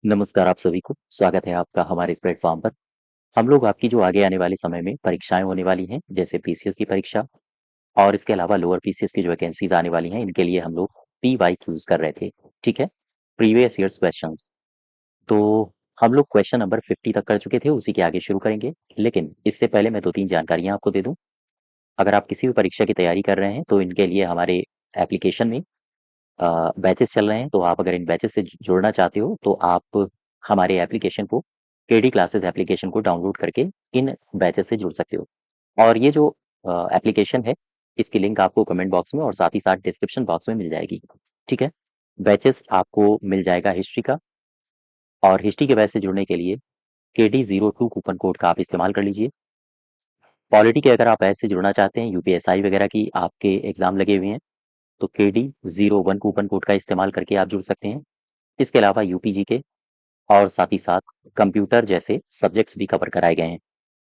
नमस्कार आप सभी को, स्वागत है आपका हमारे इस प्लेटफ़ॉर्म पर। हम लोग आपकी जो आगे आने वाले समय में परीक्षाएँ होने वाली हैं, जैसे पीसीएस की परीक्षा और इसके अलावा लोअर पीसीएस की जो वैकेंसीज़ आने वाली हैं, इनके लिए हम लोग पीवाईक्यूज़ कर रहे थे, ठीक है? Previous years questions. तो हम लोग क्वेश्चन नंबर 50 तक कर चुके थे, उसी के आगे शुरू करेंगे। लेकिन इससे पहले मैं 2-3 जानकारियाँ आपको दे दूँ। अगर आप किसी भी परीक्षा की तैयारी कर रहे हैं, तो इनके लिए हमारे एप्लीकेशन में बैचेस चल रहे हैं, तो आप अगर इन बैचेस से जुड़ना चाहते हो, तो आप हमारे एप्लीकेशन को केडी क्लासेस एप्लीकेशन को डाउनलोड करके इन बैचेस से जुड़ सकते हो। और ये जो एप्लीकेशन है, इसकी लिंक आपको कमेंट बॉक्स में और साथ ही साथ डिस्क्रिप्शन बॉक्स में मिल जाएगी, ठीक है? बैचेस आपको मिल जाएगा हिस्ट्री का और हिस्ट्री के बैच से जुड़ने के लिए KD02 कूपन कोड का आप इस्तेमाल कर लीजिए। पॉलिटी के अगर आप बैच से जुड़ना चाहते हैं, यूपीएसआई वगैरह की आपके एग्ज़ाम लगे हुए हैं, तो KD01 कूपन कोड का इस्तेमाल करके आप जुड़ सकते हैं। इसके अलावा यूपीजी के और साथ ही साथ कंप्यूटर जैसे सब्जेक्ट्स भी कवर कराए गए हैं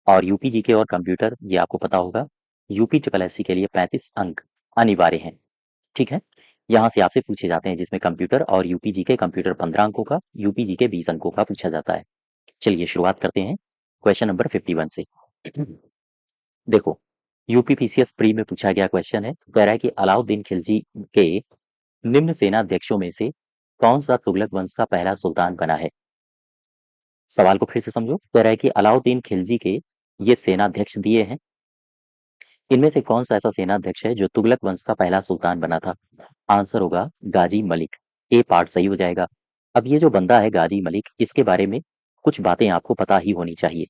और यूपीजी के और कंप्यूटर ये आपको पता होगा यूपी ट्रिपल एससी के लिए 35 अंक अनिवार्य हैं, ठीक है? यहाँ से आपसे पूछे जाते हैं जिसमें कंप्यूटर और यूपीजी के कंप्यूटर 15 अंकों का, यूपीजी के 20 अंकों का पूछा जाता है। चलिए शुरुआत करते हैं क्वेश्चन नंबर 51 से। देखो, यूपी पीसीएस प्री में पूछा गया क्वेश्चन है, कह रहा है कि अलाउद्दीन खिलजी के निम्न सेनाध्यक्षों में से कौन सा तुगलक वंश का पहला सुल्तान बना है? सवाल को फिर से समझो, कह रहा है कि अलाउद्दीन खिलजी के ये सेनाध्यक्ष दिए हैं, इनमें से कौन सा ऐसा सेनाध्यक्ष है जो तुगलक वंश का पहला सुल्तान बना था? आंसर होगा गाजी मलिक। ए पार्ट सही हो जाएगा। अब ये जो बंदा है गाजी मलिक, इसके बारे में कुछ बातें आपको पता ही होनी चाहिए।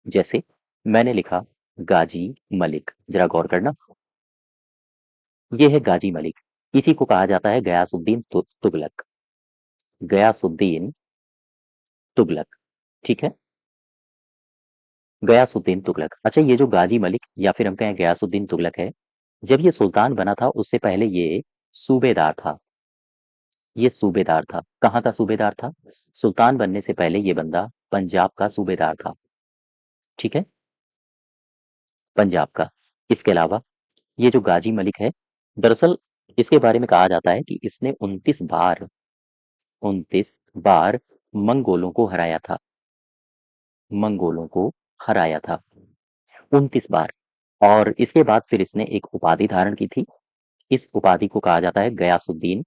जैसे मैंने लिखा गाजी मलिक, जरा गौर करना। ये है गाजी मलिक, इसी को कहा जाता है गयासुद्दीन तुगलक। गयासुद्दीन तुगलक, ठीक है? गयासुद्दीन तुगलक। अच्छा, ये जो गाजी मलिक या फिर हम कहें गयासुद्दीन तुगलक है, जब ये सुल्तान बना था उससे पहले ये सूबेदार था। ये सूबेदार था। कहाँ का सूबेदार था? सुल्तान बनने से पहले ये बंदा पंजाब का सूबेदार था, ठीक है? पंजाब का। इसके अलावा ये जो गाजी मलिक है, दरअसल इसके बारे में कहा जाता है कि इसने 29 बार मंगोलों को हराया था। मंगोलों को हराया था 29 बार। और इसके बाद फिर इसने एक उपाधि धारण की थी। इस उपाधि को कहा जाता है गयासुद्दीन।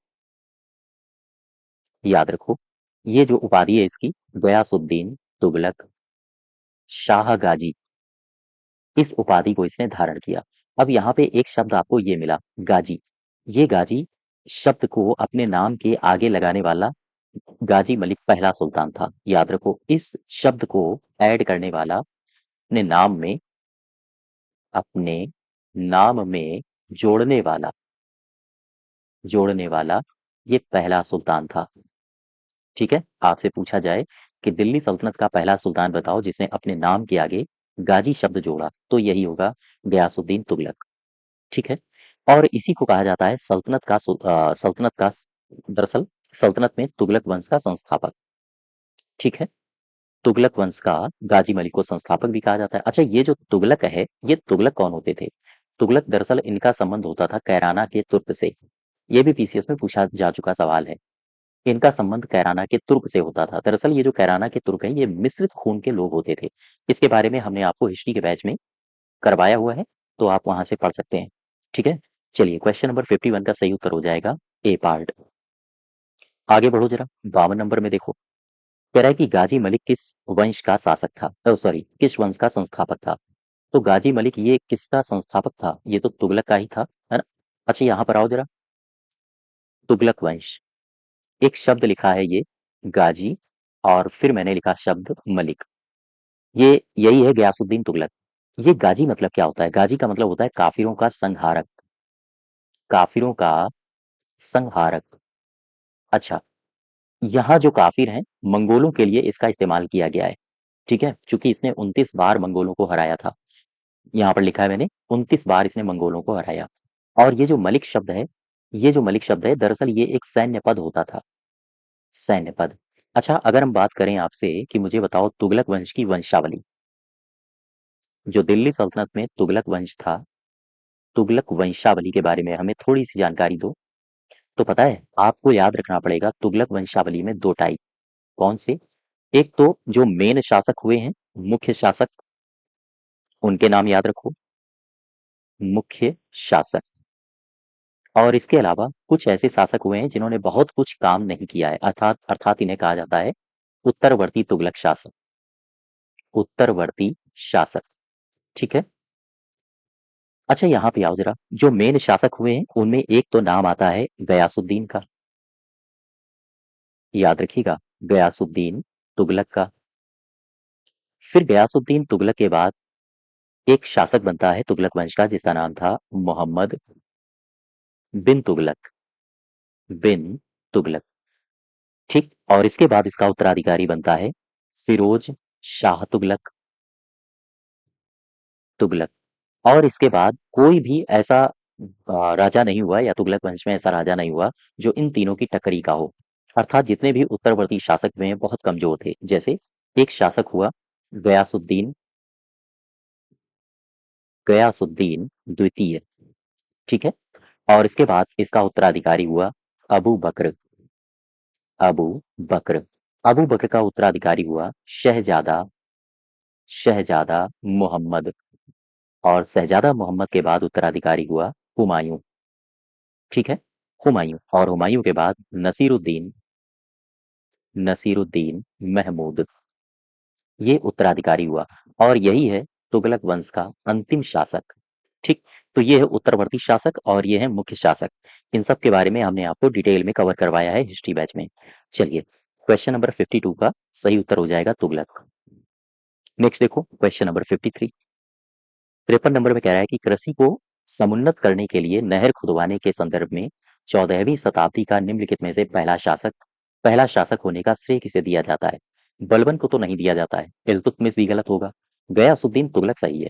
याद रखो, ये जो उपाधि है इसकी, गयासुद्दीन तुगलक शाह गाजी, इस उपाधि को इसने धारण किया। अब यहाँ पे एक शब्द आपको ये मिला, गाजी। ये गाजी शब्द को अपने नाम के आगे लगाने वाला गाजी मलिक पहला सुल्तान था। याद रखो, इस शब्द को ऐड करने वाला अपने नाम में जोड़ने वाला ये पहला सुल्तान था, ठीक है? आपसे पूछा जाए कि दिल्ली सल्तनत का पहला सुल्तान बताओ जिसने अपने नाम के आगे गाजी शब्द जोड़ा, तो यही होगा गयासुद्दीन तुगलक, ठीक है? और इसी को कहा जाता है सल्तनत का दरअसल सल्तनत में तुगलक वंश का संस्थापक, ठीक है? तुगलक वंश का गाजी मलिक को संस्थापक भी कहा जाता है। अच्छा, ये जो तुगलक है, ये तुगलक कौन होते थे? तुगलक दरअसल इनका संबंध होता था कैराना के तुर्क से। ये भी पीसीएस में पूछा जा चुका सवाल है। इनका संबंध कैराना के तुर्क से होता था। दरअसल ये जो कैराना के तुर्क हैं, ये मिश्रित खून के लोग होते थे। इसके बारे में हमने आपको हिस्ट्री के बैच में करवाया हुआ है, तो आप वहां से पढ़ सकते हैं, ठीक है? चलिए, क्वेश्चन नंबर 51 का सही उत्तर हो जाएगा ए पार्ट। आगे बढ़ो जरा, 52 नंबर में देखो, कह रहा है कि गाजी मलिक किस वंश का शासक था, सॉरी किस वंश का संस्थापक था? तो गाजी मलिक ये किसका संस्थापक था? ये तो तुगलक का ही था, है ना? अच्छा, यहाँ पर आओ जरा, तुगलक वंश, एक शब्द लिखा है ये गाजी और फिर मैंने लिखा शब्द मलिक। ये यही है गयासुद्दीन तुगलक। ये गाजी मतलब क्या होता है? गाजी का मतलब होता है काफिरों का संहारक। काफिरों का संहारक। अच्छा, यहाँ जो काफिर हैं, मंगोलों के लिए इसका इस्तेमाल किया गया है, ठीक है? चूंकि इसने 29 बार मंगोलों को हराया था। यहाँ पर लिखा है मैंने, 29 बार इसने मंगोलों को हराया। और ये जो मलिक शब्द है, दरअसल ये एक सैन्य पद होता था। सैन्य पद। अच्छा, अगर हम बात करें आपसे कि मुझे बताओ तुगलक वंश की वंशावली, जो दिल्ली सल्तनत में तुगलक वंश था, तुगलक वंशावली के बारे में हमें थोड़ी सी जानकारी दो। तो पता है, आपको याद रखना पड़ेगा तुगलक वंशावली में 2 टाइप, कौन से? एक तो जो मेन शासक हुए हैं, मुख्य शासक, उनके नाम याद रखो, मुख्य शासक। और इसके अलावा कुछ ऐसे शासक हुए हैं जिन्होंने बहुत कुछ काम नहीं किया है, अर्थात अर्थात इन्हें कहा जाता है उत्तरवर्ती तुगलक शासक। उत्तरवर्ती शासक, ठीक है। अच्छा, यहाँ पे आओ जरा, जो मेन शासक हुए हैं उनमें एक तो नाम आता है गयासुद्दीन का, याद रखिएगा, गयासुद्दीन तुगलक का। फिर गयासुद्दीन तुगलक के बाद एक शासक बनता है तुगलक वंश का जिसका नाम था मोहम्मद बिन तुगलक। बिन तुगलक, ठीक। और इसके बाद इसका उत्तराधिकारी बनता है फिरोज शाह तुगलक। तुगलक। और इसके बाद कोई भी ऐसा राजा नहीं हुआ, या तुगलक वंश में ऐसा राजा नहीं हुआ जो इन तीनों की टक्करी का हो। अर्थात जितने भी उत्तरवर्ती शासक हुए हैं बहुत कमजोर थे। जैसे एक शासक हुआ गयासुद्दीन, गयासुद्दीन द्वितीय, ठीक है। और इसके बाद इसका उत्तराधिकारी हुआ अबू बकर। अबू बकर। अबू बकर का उत्तराधिकारी हुआ शहजादा, शहजादा मोहम्मद। और शहजादा मोहम्मद के बाद उत्तराधिकारी हुआ हुमायूं, ठीक है। हुमायूं, और हुमायूं के बाद नसीरुद्दीन, नसीरुद्दीन महमूद, ये उत्तराधिकारी हुआ। और यही है तुगलक वंश का अंतिम शासक, ठीक। तो ये है उत्तरवर्ती शासक और ये है मुख्य शासक। इन सब के बारे में हमने आपको डिटेल में कवर करवाया है हिस्ट्री बैच में। चलिए, क्वेश्चन नंबर 52 का सही उत्तर हो जाएगा तुगलक। नेक्स्ट देखो क्वेश्चन नंबर 53। 53 नंबर में कह रहा है कि कृषि को समुन्नत करने के लिए नहर खुदवाने के संदर्भ में 14वीं शताब्दी का निम्नलिखित में से पहला शासक होने का श्रेय किसे दिया जाता है? बलबन को तो नहीं दिया जाता है, इल्तुतमिश भी गलत होगा, गयासुद्दीन तुगलक सही है।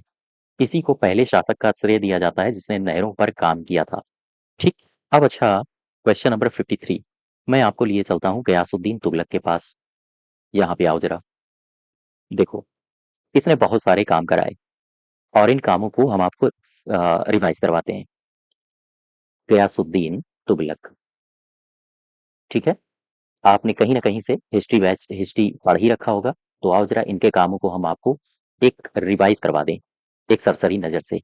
इसी को पहले शासक का श्रेय दिया जाता है जिसने नहरों पर काम किया था, ठीक। अब अच्छा, क्वेश्चन नंबर 53, मैं आपको लिए चलता हूँ गयासुद्दीन तुगलक के पास। यहाँ पे आओ जरा, देखो, इसने बहुत सारे काम कराए और इन कामों को हम आपको रिवाइज करवाते हैं। गयासुद्दीन तुगलक, ठीक है। आपने कहीं ना कहीं से हिस्ट्री पढ़ ही रखा होगा। तो आओ जरा इनके कामों को हम आपको एक रिवाइज करवा दें, एक सरसरी नजर से।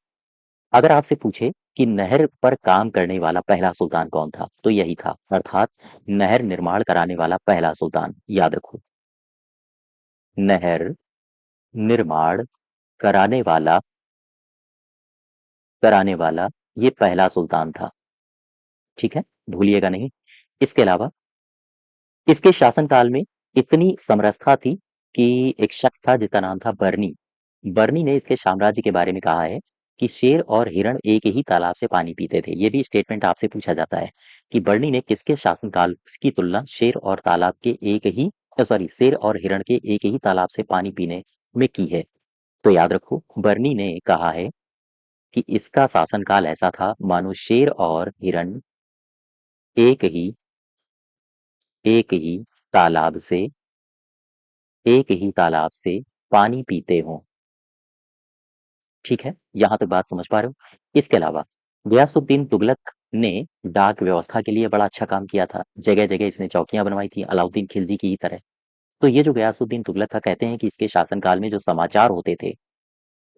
अगर आपसे पूछे कि नहर पर काम करने वाला पहला सुल्तान कौन था, तो यही था, अर्थात नहर निर्माण कराने वाला पहला सुल्तान, याद रखो, नहर निर्माण कराने वाला, ये पहला सुल्तान था, ठीक है, भूलिएगा नहीं। इसके अलावा इसके शासनकाल में इतनी समरसता थी कि एक शख्स था जिसका नाम था बर्नी। बर्नी ने इसके साम्राज्य के बारे में कहा है कि शेर और हिरण एक ही तालाब से पानी पीते थे। ये भी स्टेटमेंट आपसे पूछा जाता है कि बर्नी ने किसके शासनकाल की तुलना शेर और तालाब के एक ही सॉरी शेर और हिरण के एक ही तालाब से पानी पीने में की है। तो याद रखो, बर्नी ने कहा है कि इसका शासनकाल ऐसा था मानो शेर और हिरण एक ही एक ही तालाब से पानी पीते हों, ठीक है। यहां तक बात समझ पा रहे हो? इसके अलावा गयासुद्दीन तुगलक ने डाक व्यवस्था के लिए बड़ा अच्छा काम किया था। जगह जगह इसने चौकियां बनवाई थी अलाउद्दीन खिलजी की ही तरह। तो ये जो गयासुद्दीन तुगलक था, कहते हैं कि इसके शासनकाल में जो समाचार होते थे,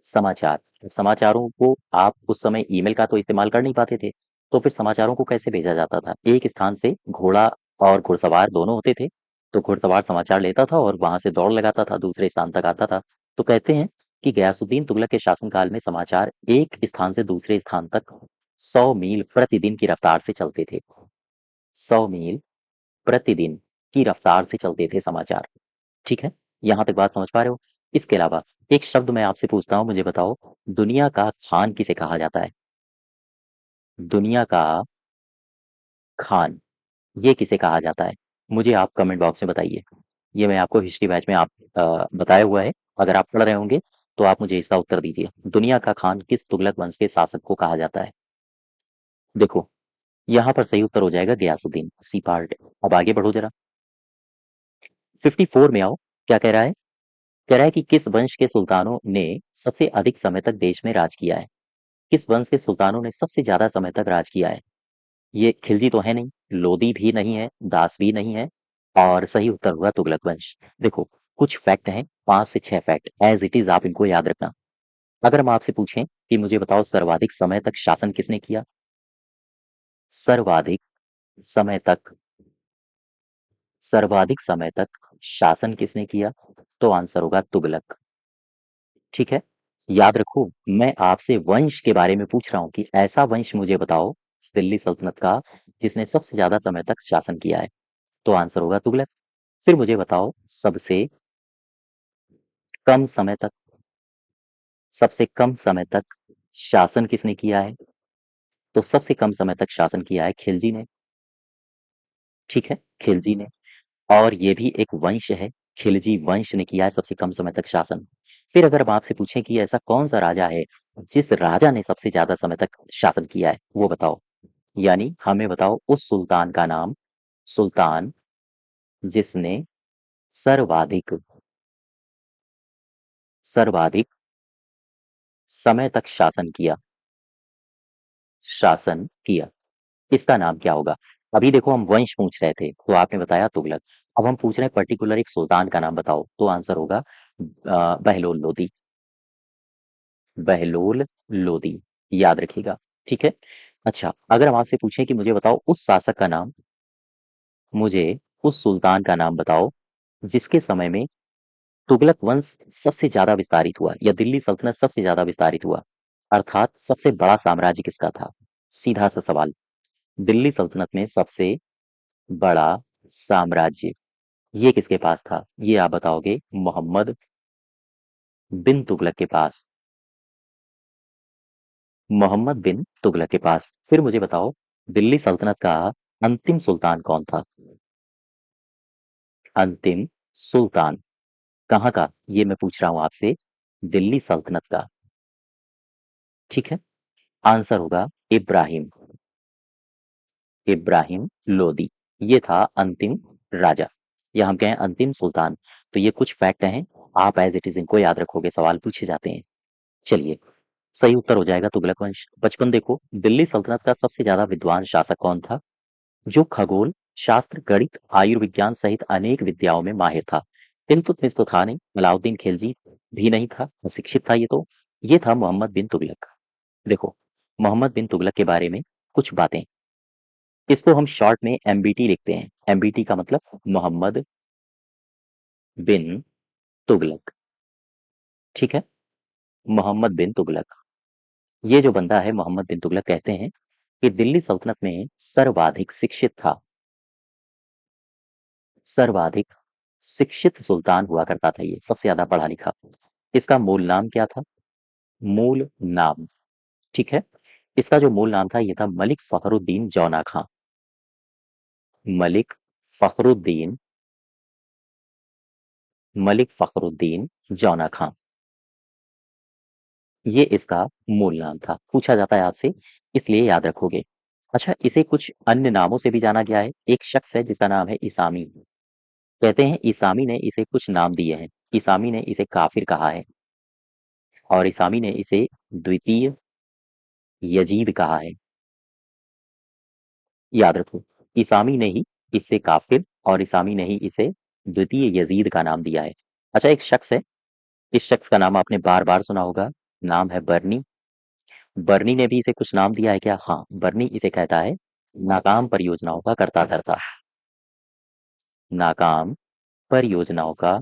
समाचार, समाचारों को आप उस समय ईमेल का तो इस्तेमाल कर नहीं पाते थे, तो फिर समाचारों को कैसे भेजा जाता था? एक स्थान से घोड़ा और घुड़सवार दोनों होते थे, तो घुड़सवार समाचार लेता था और वहां से दौड़ लगाता था, दूसरे स्थान तक आता था। तो कहते हैं कि गयासुद्दीन तुगलक के शासनकाल में समाचार एक स्थान से दूसरे स्थान तक 100 मील प्रतिदिन की रफ्तार से चलते थे। 100 मील प्रतिदिन की रफ्तार से चलते थे समाचार, ठीक है। यहाँ तक बात समझ पा रहे हो? इसके अलावा एक शब्द मैं आपसे पूछता हूँ, मुझे बताओ, दुनिया का खान किसे कहा जाता है? दुनिया का खान, ये किसे कहा जाता है? मुझे आप कमेंट बॉक्स में बताइए। ये मैं आपको हिस्ट्री बैच में आप बताया हुआ है, अगर आप पढ़ रहे होंगे तो आप मुझे इसका उत्तर दीजिए। दुनिया का खान किस तुगलक वंश के शासक को कहा जाता है? देखो, यहाँ पर सही उत्तर हो जाएगा गयासुद्दीन, सी पार्ट। अब आगे बढ़ो जरा, 54 में आओ। क्या कह रहा है? कह रहा है कि किस वंश के सुल्तानों ने सबसे अधिक समय तक देश में राज किया है? किस वंश के सुल्तानों ने सबसे ज्यादा समय तक राज किया है? ये खिलजी तो है नहीं, लोदी भी नहीं है, दास भी नहीं है, और सही उत्तर हुआ तुगलक वंश। देखो, कुछ फैक्ट हैं, 5 से 6 फैक्ट एज़ इट इज़ आप इनको याद रखना। अगर हम आपसे पूछें कि मुझे बताओ सर्वाधिक समय तक शासन किसने किया? सर्वाधिक समय तक सर्वाधिक समय तक शासन किसने किया? तो आंसर होगा तुगलक। ठीक है? याद रखो, मैं आपसे वंश के बारे में पूछ रहा हूँ कि ऐसा वंश मुझे बताओ दिल्ली सल्तनत का जिसने सबसे ज़्यादा समय तक शासन किया है। तो आंसर होगा तुगलक। फिर मुझे बताओ कम समय तक सबसे कम समय तक शासन किसने किया है? तो सबसे कम समय तक शासन किया है खिलजी ने। ठीक है? खिलजी ने। और ये भी एक वंश है, खिलजी वंश ने किया है सबसे कम समय तक शासन। फिर अगर हम आपसे पूछें कि ऐसा कौन-सा राजा है, जिस राजा ने सबसे ज़्यादा समय तक शासन किया है, वो बताओ? यानी हमें बताओ उस सुल्तान का नाम, सुल्तान जिसने सर्वाधिक सर्वाधिक समय तक शासन किया। इसका नाम क्या होगा? अभी देखो हम वंश पूछ रहे थे, तो आपने बताया तुगलक। अब हम पूछ रहे हैं पर्टिकुलर एक सुल्तान का नाम बताओ, तो आंसर होगा बहलोल लोदी। बहलोल लोदी, याद रखिएगा। ठीक है? अच्छा, अगर हम आपसे पूछें कि मुझे उस सुल्तान का नाम बताओ, जिसके समय में तुगलक वंश सबसे ज़्यादा विस्तारित हुआ या दिल्ली सल्तनत सबसे ज़्यादा विस्तारित हुआ, अर्थात सबसे बड़ा साम्राज्य किसका था? सीधा-सा सवाल। दिल्ली सल्तनत में सबसे बड़ा साम्राज्य, ये किसके पास था? ये आप बताओगे मोहम्मद बिन तुगलक के पास। मोहम्मद बिन तुगलक के पास। फिर मुझे बताओ, दिल्ली सल्तनत का अंतिम सुल्तान कौन था? अंतिम सुल्तान कहाँ का? ये मैं पूछ रहा हूँ आपसे, दिल्ली सल्तनत का। ठीक है? आंसर होगा इब्राहिम। इब्राहिम लोदी, ये था अंतिम राजा, या हम कहें अंतिम सुल्तान। तो ये कुछ फैक्ट हैं, आप एज इट इज इनको याद रखोगे, सवाल पूछे जाते हैं। चलिए, सही उत्तर हो जाएगा तुगलक वंश। बचपन देखो, दिल्ली सल्तनत का सबसे ज्यादा विद्वान शासक कौन था? जो खगोल, शास्त्र, गणित, आयुर्विज्ञान सहित अनेक विद्याओं में माहिर था। इल्तुतमिश तो था नहीं, अलाउद्दीन खिलजी भी नहीं था, अशिक्षित था ये था मोहम्मद बिन तुगलक। देखो, मोहम्मद बिन तुगलक के बारे में कुछ बातें, इसको हम शॉर्ट में एमबीटी लिखते हैं। एमबीटी का मतलब मोहम्मद बिन तुगलक। ठीक है? मोहम्मद बिन तुगलक, ये जो बंदा है मोहम्मद बिन तुगलक, कहते हैं कि दिल्ली सल्तनत में सर्वाधिक शिक्षित था। सर्वाधिक शिक्षित सुल्तान हुआ करता था ये, सबसे ज्यादा पढ़ा लिखा। इसका मूल नाम क्या था? मूल नाम, ठीक है? इसका जो मूल नाम था ये था मलिक फखरुद्दीन जौना खां। मलिक फखरुद्दीन मलिक फखरुद्दीन जौना खां, ये इसका मूल नाम था। पूछा जाता है आपसे, इसलिए याद रखोगे। अच्छा, इसे कुछ अन्य नामों से भी जाना गया है। एक शख्स है जिसका नाम है इसामी। कहते हैं इसामी ने इसे कुछ नाम दिए हैं। इसामी ने इसे काफिर कहा है, और इसामी ने इसे द्वितीय यजीद कहा है। याद रखो, इसामी ने ही इसे काफिर और इसामी ने ही इसे द्वितीय यजीद का नाम दिया है। अच्छा, एक शख्स है, इस शख्स का नाम आपने बार बार सुना होगा, नाम है बर्नी। बर्नी ने भी इसे कुछ नाम दिया है क्या? हाँ, बर्नी इसे कहता है नाकाम परियोजनाओं का कर्ता धर्ता। नाकाम परियोजनाओं का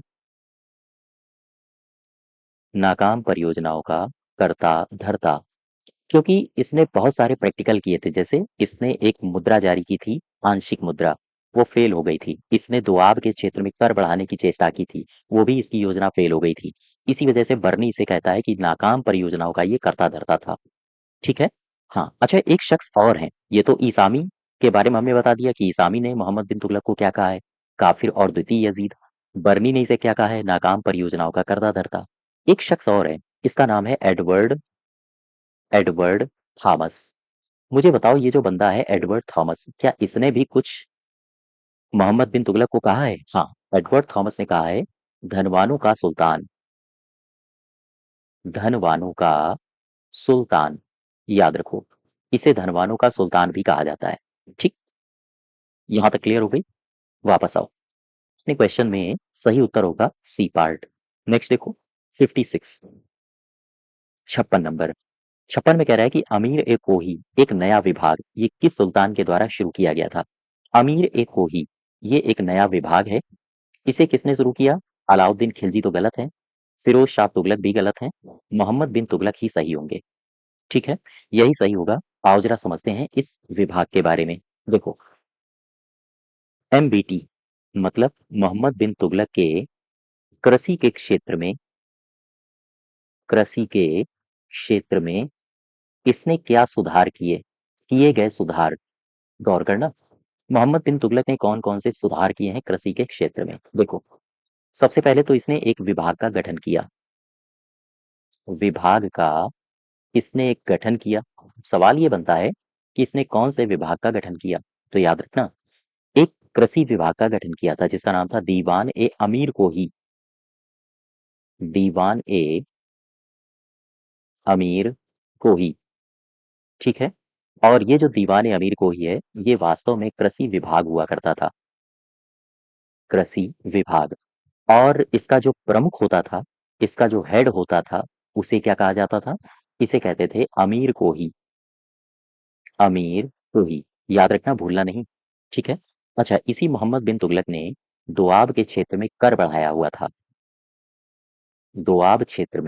नाकाम परियोजनाओं का कर्ता धर्ता, क्योंकि इसने बहुत सारे प्रैक्टिकल किए थे। जैसे इसने एक मुद्रा जारी की थी, आंशिक मुद्रा, वो फेल हो गई थी। इसने दोआब के क्षेत्र में कर बढ़ाने की चेष्टा की थी, वो भी इसकी योजना फेल हो गई थी। इसी वजह से बर्नी इसे कहता है कि नाकाम परियोजनाओं का ये कर्ता धर्ता था। ठीक है? हाँ, अच्छा, एक शख्स और हैं, ये तो ईसामी के बारे में हमने बता दिया कि ईसामी ने मोहम्मद बिन तुगलक को क्या कहा है? काफिर और द्वितीय यजीद। बर्नी ने इसे क्या कहा है? नाकाम परियोजनाओं का कर्ता धर्ता। एक शख्स और है, इसका नाम है एडवर्ड एडवर्ड थॉमस। मुझे बताओ, ये जो बंदा है एडवर्ड थॉमस, क्या इसने भी कुछ मोहम्मद बिन तुगलक को कहा है? हाँ, एडवर्ड थॉमस ने कहा है धनवानों का सुल्तान, धनवानों का सुल्तान। याद रखो, इसे धनवानों का सुल्तान भी कहा जाता है। ठीक, यहां तक क्लियर हो गई? वापस आओ। अपने क्वेश्चन में सही उत्तर होगा सी पार्ट। नेक्स्ट देखो 56, 56 नंबर। 56 में कह रहा है कि अमीर ए कोही एक नया विभाग ये किस सुल्तान के द्वारा शुरू किया गया था? अमीर ए कोही ये एक नया विभाग है। इसे किसने शुरू किया? अलाउद्दीन खिलजी तो गलत है, फिरोज शाह तुगलक भी गलत है, मोहम्मद बिन तुगलक ही सही होंगे। ठीक है, यही सही होगा। आओ जरा समझते हैं इस विभाग के बारे में। देखो, एमबीटी मतलब मोहम्मद बिन तुगलक के कृषि के क्षेत्र में, कृषि के क्षेत्र में इसने क्या सुधार किए, किए गए सुधार। गौर करना, मोहम्मद बिन तुगलक ने कौन कौन से सुधार किए हैं कृषि के क्षेत्र में। देखो, सबसे पहले तो इसने एक विभाग का गठन किया, विभाग का इसने एक गठन किया। सवाल ये बनता है कि इसने कौन से विभाग का गठन किया। तो याद रखना, एक कृषि विभाग का गठन किया था जिसका नाम था दीवान ए अमीर कोही, दीवान ए अमीर कोही। ठीक है, और ये जो दीवान ए अमीर कोही है ये वास्तव में कृषि विभाग हुआ करता था, कृषि विभाग। और इसका जो प्रमुख होता था, इसका जो हेड होता था, उसे क्या कहा जाता था? इसे कहते थे अमीर कोही, अमीर कोही। याद रखना, भूलना नहीं। ठीक है। अच्छा, इसी मोहम्मद बिन तुगलक ने दोआब के क्षेत्र में कर बढ़ाया हुआ था, दोआब क्षेत्र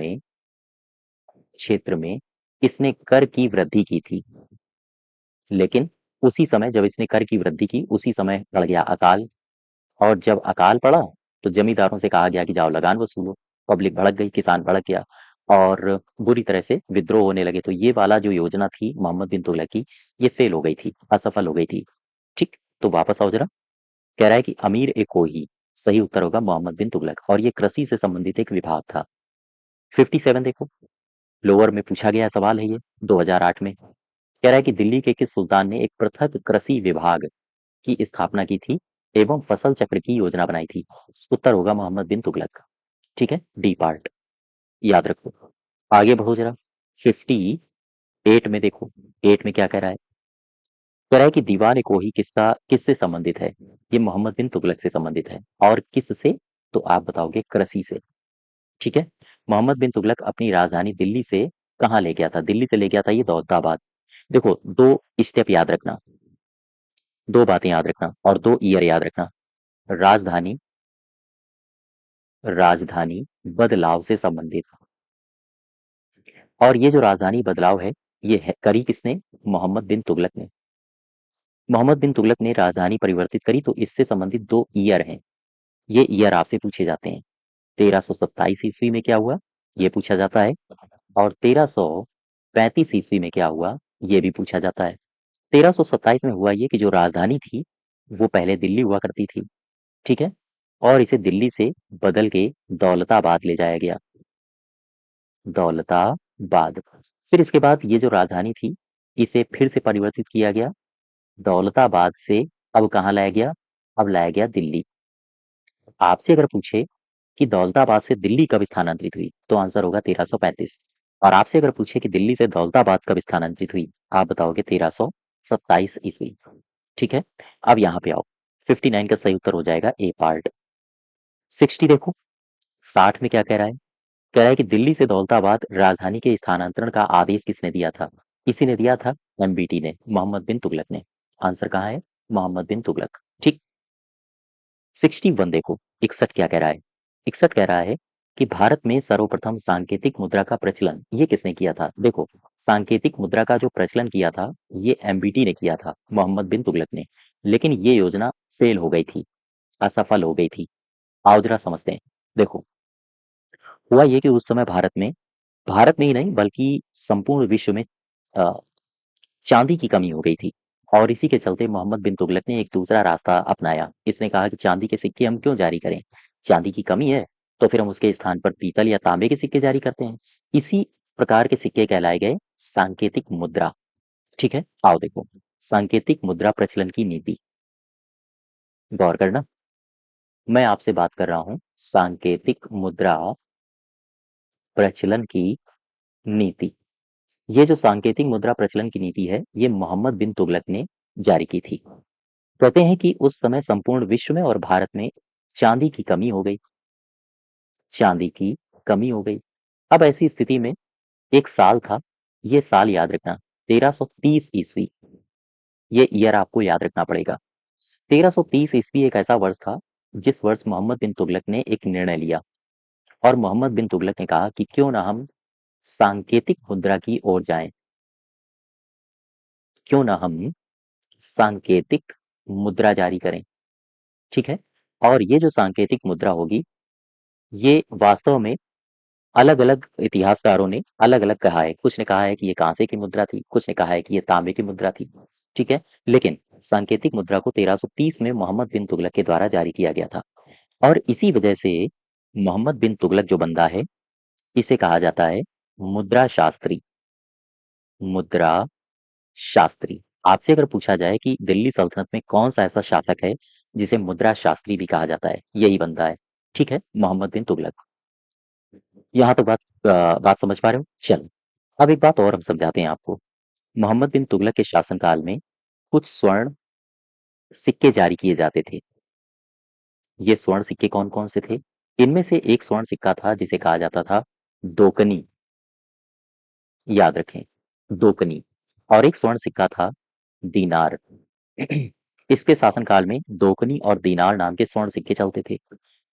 में इसने कर की वृद्धि की थी। लेकिन उसी समय जब इसने कर की वृद्धि की उसी समय पड़ गया अकाल, और जब अकाल पड़ा तो जमींदारों से कहा गया कि जाओ लगान वसूलो। पब्लिक भड़क गई, किसान भड़क गया और बुरी तरह से विद्रोह होने लगे। तो ये वाला जो योजना थी मोहम्मद बिन तुगलक की, ये फेल हो गई थी, असफल हो गई थी। ठीक, तो वापस आओ जरा। कह रहा है कि अमीर ए कोही, सही उत्तर होगा मोहम्मद बिन तुगलक, और ये कृषि से संबंधित एक विभाग था। 57 देखो, लोअर में पूछा गया सवाल है ये, 2008 में। कह रहा है कि दिल्ली के किस सुल्तान ने एक पृथक कृषि विभाग की स्थापना की थी एवं फसल चक्र की योजना बनाई थी? उत्तर होगा मोहम्मद बिन तुगलक। ठीक है, डी पार्ट याद रखो। आगे बढ़ो जरा, 58 में देखो, 8 में क्या कह रहा है? कह रहा है कि दीवान ए कोही किसका, किससे संबंधित है? ये मोहम्मद बिन तुगलक से संबंधित है। और किससे? तो आप बताओगे कृषि से। ठीक है, मोहम्मद बिन तुगलक अपनी राजधानी दिल्ली से कहाँ ले गया था? दिल्ली से ले गया था ये दौलताबाद। देखो, दो स्टेप याद रखना, दो बातें याद रखना और दो ईयर याद रखना। राजधानी, राजधानी बदलाव से संबंधित। और ये जो राजधानी बदलाव है ये है करी किसने? मोहम्मद बिन तुगलक ने। मोहम्मद बिन तुगलक ने राजधानी परिवर्तित करी, तो इससे संबंधित दो ईयर हैं। ये ईयर आपसे पूछे जाते हैं। 1327 ईस्वी में क्या हुआ, ये पूछा जाता है। और 1335 ईस्वी में क्या हुआ, ये भी पूछा जाता है। 1327 में हुआ ये कि जो राजधानी थी वो पहले दिल्ली हुआ करती थी। ठीक है, और इसे दिल्ली से बदल के दौलताबाद ले जाया गया, दौलताबाद। फिर इसके बाद ये जो राजधानी थी इसे फिर से परिवर्तित किया गया, दौलताबाद से अब कहाँ लाया गया? अब लाया गया दिल्ली। आपसे अगर पूछे कि दौलताबाद से दिल्ली कब स्थानांतरित हुई, तो आंसर होगा 1335। और आपसे अगर पूछे कि दिल्ली से दौलताबाद कब स्थानांतरित हुई, आप बताओगे 1327 ईस्वी। ठीक है, अब यहाँ पे आओ, 59 का सही उत्तर हो जाएगा ए पार्ट। 60 देखो, 60 में क्या कह रहा है? कह रहा है कि दिल्ली से दौलताबाद राजधानी के स्थानांतरण का आदेश किसने दिया था? इसी ने दिया था, एमबीटी ने, मोहम्मद बिन तुगलक ने। आंसर कहाँ है? मोहम्मद बिन तुगलक। ठीक, 61 देखो, 61 क्या कह रहा है? 61 कह रहा है कि भारत में सर्वप्रथम सांकेतिक मुद्रा का प्रचलन ये किसने किया था? देखो, सांकेतिक मुद्रा का जो प्रचलन किया था ये एमबीटी ने किया था, मोहम्मद बिन तुगलक ने। लेकिन ये योजना फेल हो गई थी, असफल हो गई थी। आओ जरा समझते हैं। देखो, हुआ ये कि उस समय भारत में ही नहीं बल्कि संपूर्ण विश्व में अ, चांदी की कमी हो गई थी। और इसी के चलते मोहम्मद बिन तुगलक ने एक दूसरा रास्ता अपनाया। इसने कहा कि चांदी के सिक्के हम क्यों जारी करें, चांदी की कमी है तो फिर हम उसके स्थान पर पीतल या तांबे के सिक्के जारी करते हैं। इसी प्रकार के सिक्के कहलाए गए सांकेतिक मुद्रा। ठीक है, आओ देखो, सांकेतिक मुद्रा प्रचलन की नीति। गौर करना, मैं आपसे बात कर रहा हूं सांकेतिक मुद्रा प्रचलन की नीति। ये जो सांकेतिक मुद्रा प्रचलन की नीति है ये मोहम्मद बिन तुगलक ने जारी की थी। कहते हैं कि उस समय संपूर्ण विश्व में और भारत में चांदी की कमी हो गई, चांदी की कमी हो गई। अब ऐसी स्थिति में एक साल था, ये साल याद रखना, 1330 ईस्वी, ये ईयर आपको याद रखना पड़ेगा। 1330 ईस्वी एक ऐसा वर्ष था जिस वर्ष मोहम्मद बिन तुगलक ने एक निर्णय लिया, और मोहम्मद बिन तुगलक ने कहा कि क्यों ना हम सांकेतिक मुद्रा की ओर जाएं, क्यों ना हम सांकेतिक मुद्रा जारी करें। ठीक है, और ये जो सांकेतिक मुद्रा होगी, ये वास्तव में अलग अलग इतिहासकारों ने अलग अलग कहा है। कुछ ने कहा है कि ये कांसे की मुद्रा थी, कुछ ने कहा है कि ये तांबे की मुद्रा थी। ठीक है, लेकिन सांकेतिक मुद्रा को 1330 में मोहम्मद बिन तुगलक के द्वारा जारी किया गया था, और इसी वजह से मोहम्मद बिन तुगलक जो बंदा है, इसे कहा जाता है मुद्रा शास्त्री। मुद्रा शास्त्री। आपसे अगर पूछा जाए कि दिल्ली सल्तनत में कौन सा ऐसा शासक है जिसे मुद्रा शास्त्री भी कहा जाता है, यही बंदा है। ठीक है, मोहम्मद बिन तुगलक। यहाँ तो बात समझ पा रहे हो? चलो, अब एक बात और हम समझाते हैं आपको। मोहम्मद बिन तुगलक के शासनकाल में कुछ स्वर्ण सिक्के जारी किए जाते थे। ये स्वर्ण सिक्के कौन कौन से थे? इनमें से एक स्वर्ण सिक्का था जिसे कहा जाता था दोकनी, याद रखें, दोकनी। और एक स्वर्ण सिक्का था दीनार। इसके शासनकाल में दोकनी और दीनार नाम के स्वर्ण सिक्के चलते थे।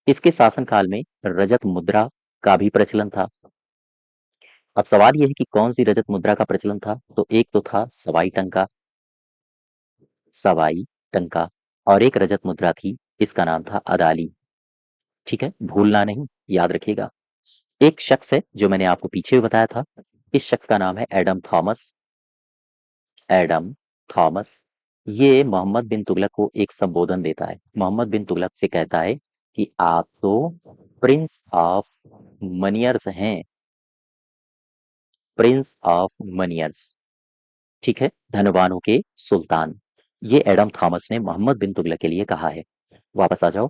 इसके शासनकाल में रजत मुद्रा का भी प्रचलन था। अब सवाल यह है कि कौन सी रजत मुद्रा का प्रचलन था? तो एक तो था सवाई टंका, सवाई टंका, और एक रजत मुद्रा थी, इसका नाम था अदाली। ठीक है, भूलना नहीं, याद रखिएगा। एक शख्स है जो मैंने आपको पीछे भी बताया था, इस शख्स का नाम है एडम थॉमस। एडम थॉमस, ये मोहम्मद बिन तुगलक को एक संबोधन देता है। मोहम्मद बिन तुगलक से कहता है कि आप तो प्रिंस ऑफ मनियर्स हैं, प्रिंस ऑफ मनियर्स। ठीक है, धनवानों के सुल्तान। ये एडम थॉमस ने मोहम्मद बिन तुगलक के लिए कहा है। वापस आ जाओ,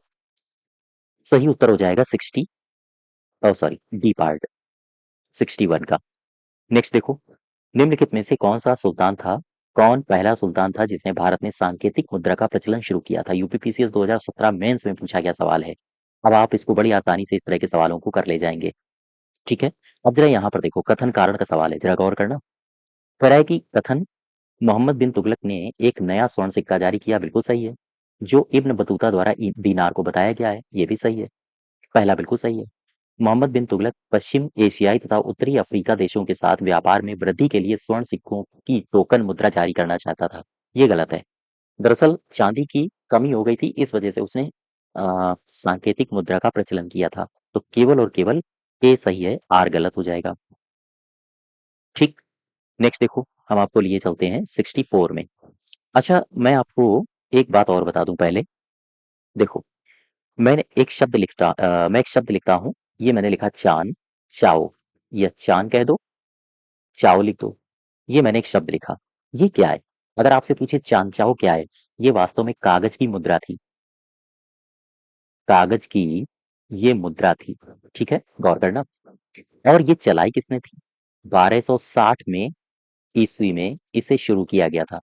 सही उत्तर हो जाएगा 60, ओ सॉरी, डी पार्ट, 61 का। नेक्स्ट देखो, निम्नलिखित में से कौन सा सुल्तान था, कौन पहला सुल्तान था जिसने भारत में सांकेतिक मुद्रा का प्रचलन शुरू किया था? यूपीपीसीएस 2017 मेंस में पूछा गया सवाल है। अब आप इसको बड़ी आसानी से इस तरह के सवालों को कर ले जाएंगे। ठीक है, अब जरा यहाँ पर देखो, कथन कारण का सवाल है, जरा गौर करना। कह रहा है कि कथन, मोहम्मद बिन तुगलक ने एक नया स्वर्ण सिक्का जारी किया, बिल्कुल सही है। जो इब्न बतूता द्वारा दीनार को बताया गया है, ये भी सही है। पहला बिल्कुल सही है। मोहम्मद बिन तुगलक पश्चिम एशियाई तथा उत्तरी अफ्रीका देशों के साथ व्यापार में वृद्धि के लिए स्वर्ण सिक्कों की टोकन मुद्रा जारी करना चाहता था, ये गलत है। दरअसल चांदी की कमी हो गई थी, इस वजह से उसने सांकेतिक मुद्रा का प्रचलन किया था। तो केवल और केवल ए सही है, आर गलत हो जाएगा। ठीक, नेक्स्ट देखो, हम आपको लिए चलते हैं 64 में। अच्छा, मैं आपको एक बात और बता दूं पहले। देखो, मैं एक शब्द लिखता हूं, ये मैंने लिखा चान, चाओ, या चान कह दो, चाओ लिख दो। ये मैंने एक शब्द लिखा, ये क्या है? अगर आपसे पूछे चान चाओ क्या है, ये वास्तव में कागज की मुद्रा थी, कागज की ये मुद्रा थी। ठीक है, गौर करना। और ये चलाई किसने थी? 1260 में ईस्वी में इसे शुरू किया गया था।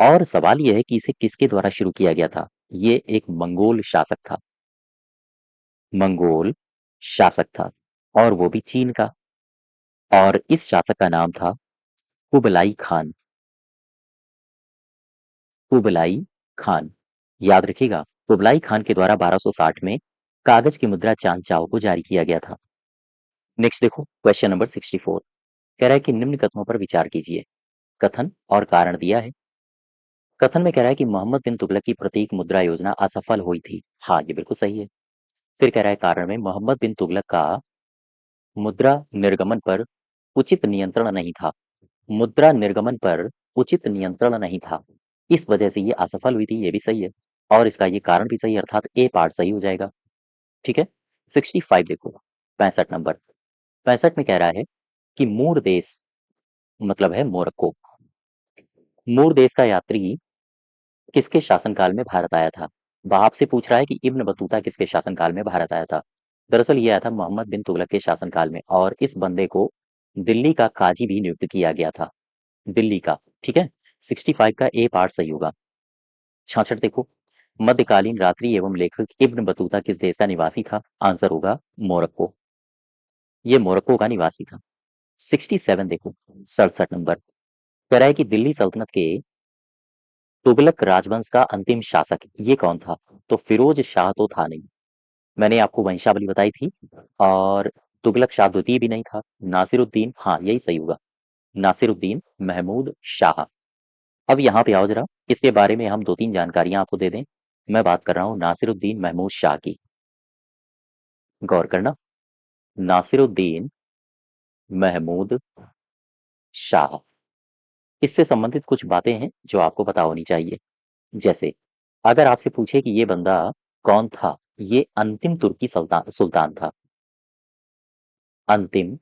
और सवाल यह है कि इसे किसके द्वारा शुरू किया गया था? ये एक मंगोल शासक था, मंगोल शासक था, और वो भी चीन का। और इस शासक का नाम था कुबलाई खान, कुबलाई खान, याद रखिएगा। कुबलाई खान के द्वारा 1260 में कागज की मुद्रा चांद चाओ को जारी किया गया था। नेक्स्ट देखो, क्वेश्चन नंबर 64, कह रहा है कि निम्न कथनों पर विचार कीजिए। कथन और कारण दिया है। कथन में कह रहा है कि मोहम्मद बिन तुगलक की प्रतीक मुद्रा योजना असफल हुई थी, हाँ ये बिल्कुल सही है। फिर कह रहा है कारण में, मोहम्मद बिन तुगलक का मुद्रा निर्गमन पर उचित नियंत्रण नहीं था, मुद्रा निर्गमन पर उचित नियंत्रण नहीं था, इस वजह से ये असफल हुई थी, ये भी सही है। और इसका ये कारण भी सही है, अर्थात ए पार्ट सही हो जाएगा। ठीक है, 65 देखो, 65 नंबर, 65 में कह रहा है कि मूर देश, मतलब है मोरक्को, मूर देश का यात्री किसके शासनकाल में भारत आया था? वह आपसे पूछ रहा है कि इब्न बतूता किसके शासनकाल में भारत आया था। दरअसल ये आया था मोहम्मद बिन तुगलक के शासनकाल में, और इस बंदे को दिल्ली का काजी भी नियुक्त किया गया था, दिल्ली का। ठीक है, 65 का ए पार्ट सही होगा। 66 देखो, मध्यकालीन रात्रि एवं लेखक इब्न बतूता किस देश का निवासी था? आंसर होगा मोरक्को। ये मोरक्को का निवासी था। 67 देखो, 67 नंबर कह रहा है कि दिल्ली सल्तनत के तुगलक राजवंश का अंतिम शासक ये कौन था? तो फिरोज शाह तो था नहीं, मैंने आपको वंशावली बताई थी। और तुगलक शाह द्वितीय भी नहीं था। नासिरुद्दीन, हाँ यही सही होगा, नासिरुद्दीन महमूद शाह। अब यहाँ पे आओ जरा, इसके बारे में हम दो तीन जानकारियां आपको दे दें। मैं बात कर रहा हूँ नासिरुद्दीन महमूद शाह की। गौर करना, नासिरुद्दीन महमूद शाह। इससे संबंधित कुछ बातें हैं जो आपको पता होनी चाहिए। जैसे अगर आपसे पूछे कि ये बंदा कौन था, ये अंतिम तुर्की सुल्तान सुल्तान था। अंतिम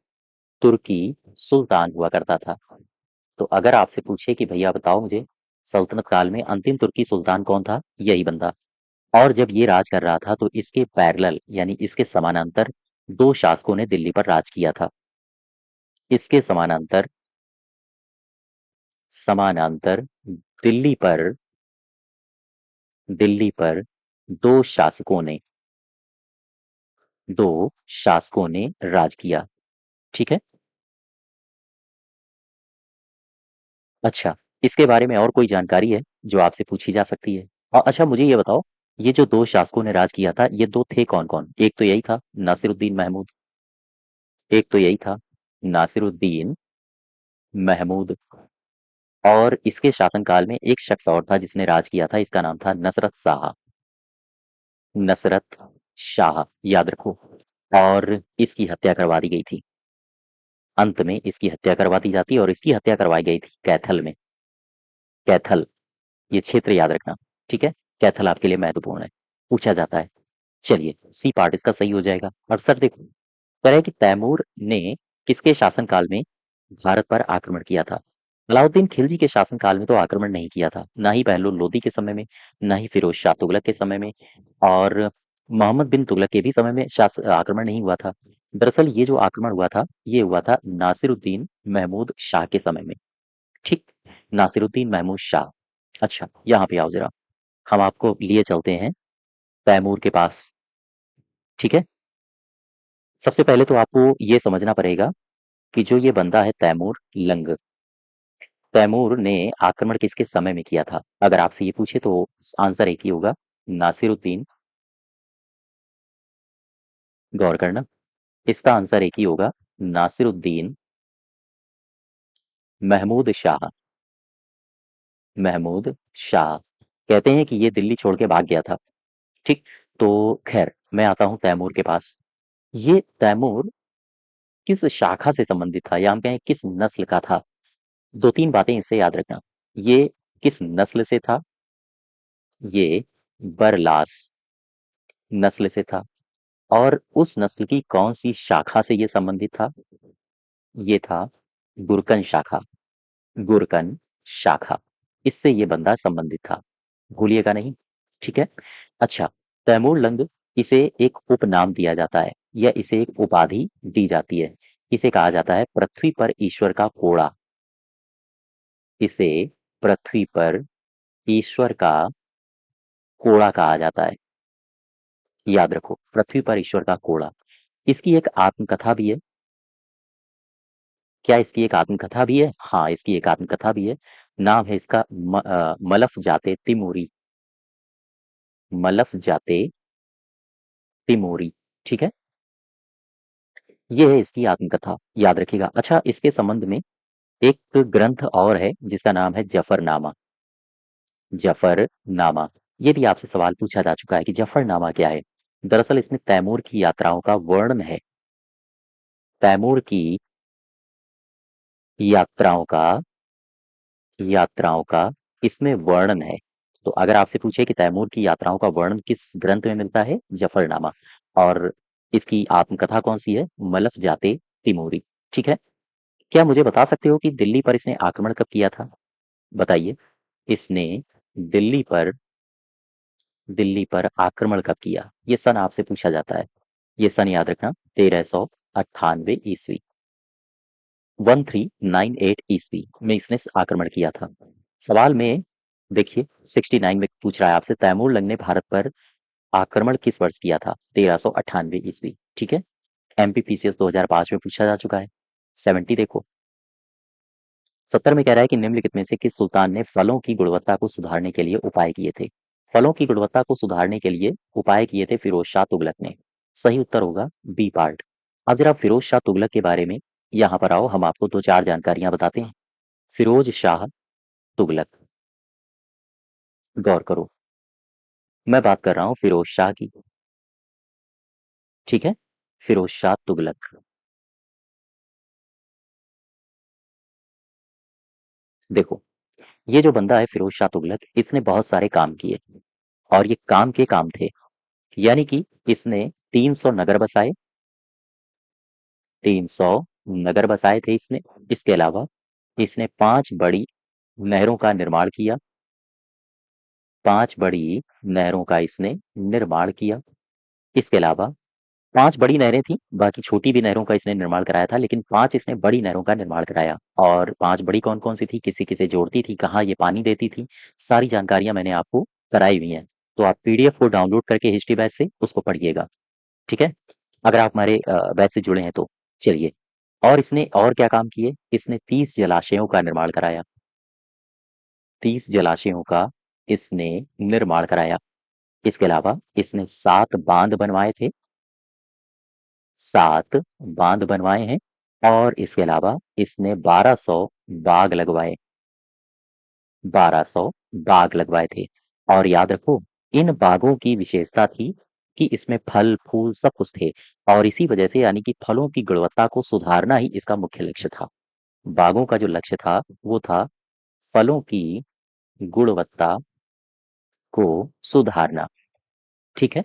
तुर्की सुल्तान हुआ करता था। तो अगर आपसे पूछे कि भैया बताओ मुझे, सल्तनत काल में अंतिम तुर्की सुल्तान कौन था, यही बंदा। और जब ये राज कर रहा था तो इसके पैरेलल यानी इसके समानांतर दो शासकों ने दिल्ली पर राज किया था। इसके समानांतर समानांतर दिल्ली पर दो शासकों ने राज किया। ठीक है। अच्छा, इसके बारे में और कोई जानकारी है जो आपसे पूछी जा सकती है? अच्छा मुझे ये बताओ, ये जो दो शासकों ने राज किया था, ये दो थे कौन कौन? एक तो यही था नासिरुद्दीन महमूद, एक तो यही था नासिरुद्दीन महमूद। और इसके शासनकाल में एक शख्स और था जिसने राज किया था, इसका नाम था नसरत शाह। नसरत शाह, याद रखो। और इसकी हत्या करवा दी गई थी। अंत में इसकी हत्या करवा दी जाती और इसकी हत्या करवाई गई थी कैथल में। कैथल, ये क्षेत्र याद रखना। ठीक है, कैथल आपके लिए महत्वपूर्ण है, पूछा जाता है। चलिए, सी पार्ट इसका सही हो जाएगा। और सर देखो, कह रहा है कि तैमूर ने किसके शासनकाल में भारत पर आक्रमण किया था? अलाउद्दीन खिलजी के शासनकाल में तो आक्रमण नहीं किया था, ना ही बहलोल लोदी के समय में, ना ही फिरोज शाह तुगलक के समय में, और मोहम्मद बिन तुगलक के भी समय में आक्रमण नहीं हुआ था। दरअसल ये जो आक्रमण हुआ था, ये हुआ था नासिरुद्दीन महमूद शाह के समय में। ठीक, नासिरुद्दीन महमूद शाह। अच्छा, यहाँ पे आओ जरा, हम आपको लिए चलते हैं तैमूर के पास। ठीक है, सबसे पहले तो आपको ये समझना पड़ेगा कि जो ये बंदा है तैमूर लंग, तैमूर ने आक्रमण किसके समय में किया था? अगर आपसे ये पूछे तो आंसर एक ही होगा, नासिरुद्दीन। गौर करना, इसका आंसर एक ही होगा, नासिरुद्दीन महमूद शाह। महमूद शाह कहते हैं कि ये दिल्ली छोड़ के भाग गया था। ठीक, तो खैर मैं आता हूं तैमूर के पास। ये तैमूर किस शाखा से संबंधित था, या हम कहें किस नस्ल का था? दो तीन बातें इसे याद रखना। ये किस नस्ल से था? ये बरलास नस्ल से था। और उस नस्ल की कौन सी शाखा से ये संबंधित था? ये था गुरकन शाखा। गुरकन शाखा, इससे ये बंदा संबंधित था, भूलिएगा नहीं। ठीक है। अच्छा, तैमूर लंग, इसे एक उपनाम दिया जाता है या इसे एक उपाधि दी जाती है। इसे कहा जाता है पृथ्वी पर ईश्वर का कोड़ा। इसे पृथ्वी पर ईश्वर का कोड़ा कहा जाता है। याद रखो, पृथ्वी पर ईश्वर का कोड़ा। इसकी एक आत्मकथा भी है। क्या इसकी एक आत्मकथा भी है? हाँ, इसकी एक आत्मकथा भी है। नाम है इसका मलफ जाते तिमोरी। मलफ जाते तिमोरी। ठीक है, ये है इसकी आत्मकथा, याद रखिएगा। अच्छा, इसके संबंध में एक ग्रंथ और है जिसका नाम है जफरनामा। जफरनामा, ये भी आपसे सवाल पूछा जा चुका है कि जफरनामा क्या है। दरअसल इसमें तैमूर की यात्राओं का वर्णन है। तैमूर की यात्राओं का इसमें वर्णन है। तो अगर आपसे पूछे कि तैमूर की यात्राओं का वर्णन किस ग्रंथ में मिलता है? जफरनामा। और इसकी आत्मकथा कौन सी है? मलफ जाते तिमोरी। ठीक है, क्या मुझे बता सकते हो कि दिल्ली पर इसने आक्रमण कब किया था? बताइए, इसने दिल्ली पर आक्रमण कब किया? ये सन आपसे पूछा जाता है। ये सन याद रखना, 1398 ईस्वी, 1398 ईस्वी में इसने आक्रमण किया था। सवाल में देखिए 69 में पूछ रहा है आपसे, तैमूर लंग ने भारत पर आक्रमण किस वर्ष किया था? 1398 ईस्वी। ठीक है। एमपीपीसीएस 2005 में पूछा जा चुका है। 70 देखो। 70 में कह रहा है कि निम्नलिखित में से किस सुल्तान ने फलों की गुणवत्ता को सुधारने के लिए उपाय किए थे? फलों की गुणवत्ता को सुधारने के लिए उपाय किए थे फिरोज शाह तुगलक ने। सही उत्तर होगा बी पार्ट। अब जरा फिरोज शाह तुगलक के बारे में यहाँ पर आओ, हम आपको दो चार जानकारियां बताते हैं। फिरोज शाह तुगलक, गौर करो, मैं बात कर रहा हूँ फिरोज शाह की। ठीक है, फिरोज शाह तुगलक। देखो, ये जो बंदा है फिरोज शाह तुगलक, इसने बहुत सारे काम किए, और ये काम के काम थे। यानी कि इसने 300 नगर बसाए, 300 नगर बसाए थे इसने। इसके अलावा इसने 5 बड़ी नहरों का निर्माण किया, 5 बड़ी नहरों का इसने निर्माण किया। इसके अलावा 5 बड़ी नहरें थी, बाकी छोटी भी नहरों का इसने निर्माण कराया था, लेकिन 5 इसने बड़ी नहरों का निर्माण कराया। और 5 बड़ी कौन-कौन सी थी, किसे-किसे जोड़ती थी, कहाँ ये पानी देती थी, सारी जानकारियाँ मैंने आपको कराई हुई हैं। तो आप पीडीएफ को डाउनलोड करके हिस्ट्री बैच से उसको पढ़िएगा, ठीक है? अगर आप हमारे बैच से जुड़े हैं तो। चलिए, और इसने और क्या काम किए? इसने 30 जलाशयों का निर्माण कराया, 30 जलाशयों का इसने निर्माण कराया। इसके अलावा इसने 7 बाँध बनवाए थे, 7 बाँध बनवाए हैं, और इसके अलावा इसने 1200 बाग लगवाए, 1200 बाग लगवाए थे। और याद रखो, इन बागों की विशेषता थी कि इसमें फल, फूल सब कुछ थे, और इसी वजह से यानी कि फलों की गुणवत्ता को सुधारना ही इसका मुख्य लक्ष्य था। बागों का जो लक्ष्य था, वो था फलों की गुणवत्ता को सुधारना, ठीक है?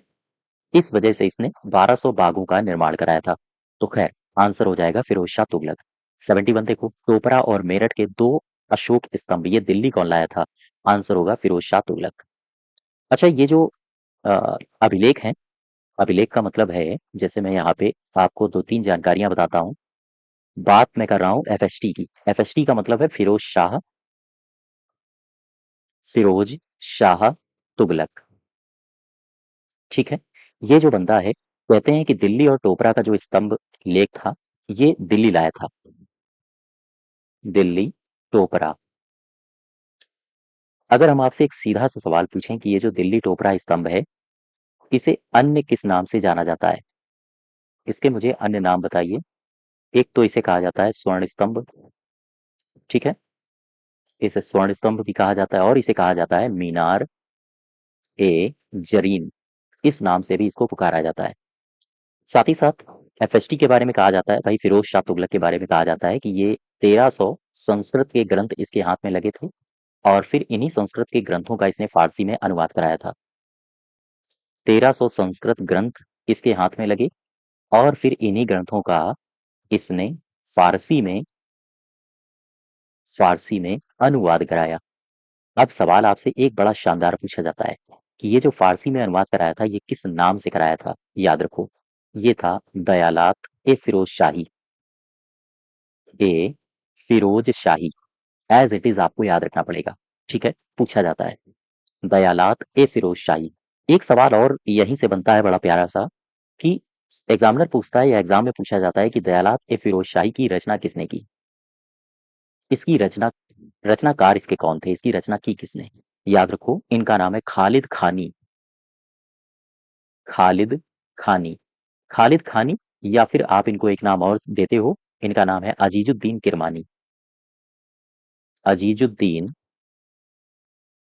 इस वजह से इसने 1200 बागों का निर्माण कराया था। तो खैर, आंसर हो जाएगा फिरोज शाह तुगलक। 71 देखो, टोपरा और मेरठ के 2 अशोक स्तंभ ये दिल्ली कौन लाया था? आंसर होगा फिरोज शाह तुगलक। अच्छा, ये जो अभिलेख हैं, अभिलेख का मतलब है, जैसे मैं यहाँ पे आपको 2-3 जानकारियाँ बताता हूँ। बात मैं कर रहा हूँ एफएसटी की। एफएसटी का मतलब है फिरोज शाह तुगलक। ठीक है? ये जो बंदा है, कहते हैं कि दिल्ली और टोपरा का जो स्तंभ लेख था, ये दिल्ली लाया था। दिल्ली, टोपरा। अगर हम आपसे एक सीधा सा सवाल पूछें कि ये जो दिल्ली टोपरा स्तंभ है, इसे अन्य किस नाम से जाना जाता है? इसके मुझे अन्य नाम बताइए। एक तो इसे कहा जाता है स्वर्ण स्तंभ, ठीक है? इसे स्वर्ण स्तंभ भी कहा जाता है, और इसे कहा जाता है मीनार ए जरीन। इस नाम से भी इसको पुकारा जाता है। साथ ही साथ एफएसटी के बारे में कहा जाता है, भाई फिरोज शाह तुगलक के बारे में कहा जाता है कि ये 1300 संस्कृत के ग्रंथ इसके हाथ में लगे थे, और फिर इन्हीं संस्कृत के ग्रंथों का इसने फारसी में अनुवाद कराया था। 1300 संस्कृत ग्रंथ इसके हाथ में लगे, और फिर इन्हीं ग्रंथों का इसने फारसी में फारसी में अनुवाद कराया। अब सवाल आपसे एक बड़ा शानदार पूछा जाता है कि ये जो फारसी में अनुवाद कराया था, ये किस नाम से कराया था? याद रखो, ये था दयालात ए फिरोज शाही, ए फिरोज शाही। एज इट इज आपको याद रखना पड़ेगा, ठीक है? पूछा जाता है दयालात ए फिरोज शाही। एक सवाल और यहीं से बनता है बड़ा प्यारा सा, कि एग्जामिनर पूछता है या एग्जाम में पूछा जाता है कि दयालात ए फिरोज शाही की रचना किसने की? इसकी रचनाकार इसके कौन थे? इसकी रचना की किसने? याद रखो, इनका नाम है खालिद खानी। खालिद खानी, खालिद खानी, या फिर आप इनको एक नाम और देते हो, इनका नाम है अजीजुद्दीन किरमानी। अजीजुद्दीन